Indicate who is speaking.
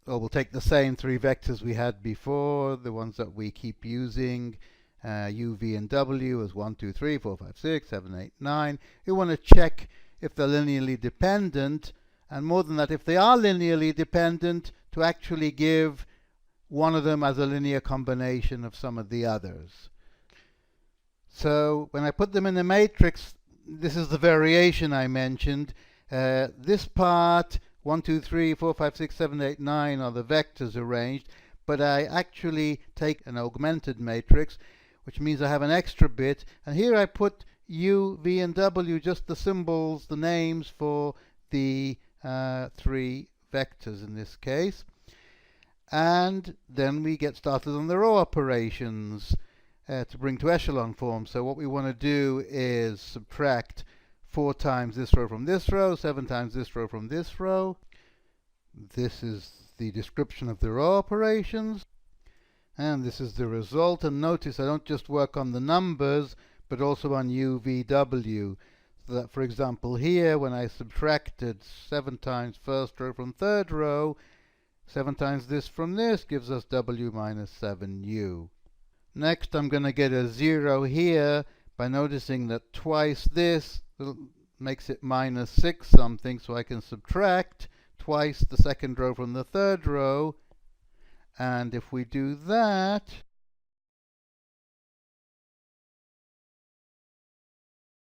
Speaker 1: or we'll take the same three vectors we had before, the ones that we keep using, u, v, and w as 1, 2, 3, 4, 5, 6, 7, 8, 9. We want to check if they're linearly dependent, and more than that, if they are linearly dependent, to actually give one of them as a linear combination of some of the others. So when I put them in the matrix, this is the variation I mentioned. This part, 1, 2, 3, 4, 5, 6, 7, 8, 9 are the vectors arranged, but I actually take an augmented matrix, which means I have an extra bit, and here I put u, v, and w, just the symbols, the names for the three vectors in this case. And then we get started on the row operations to bring to echelon form. So what we want to do is subtract 4 times this row from this row, 7 times this row from this row. This is the description of the row operations. And this is the result. And notice I don't just work on the numbers, but also on u, v, w. So that, for example, here, when I subtracted 7 times first row from third row, 7 times this from this gives us w minus 7u. Next, I'm going to get a 0 here by noticing that twice this makes it minus 6 something, so I can subtract twice the second row from the third row. And if we do that,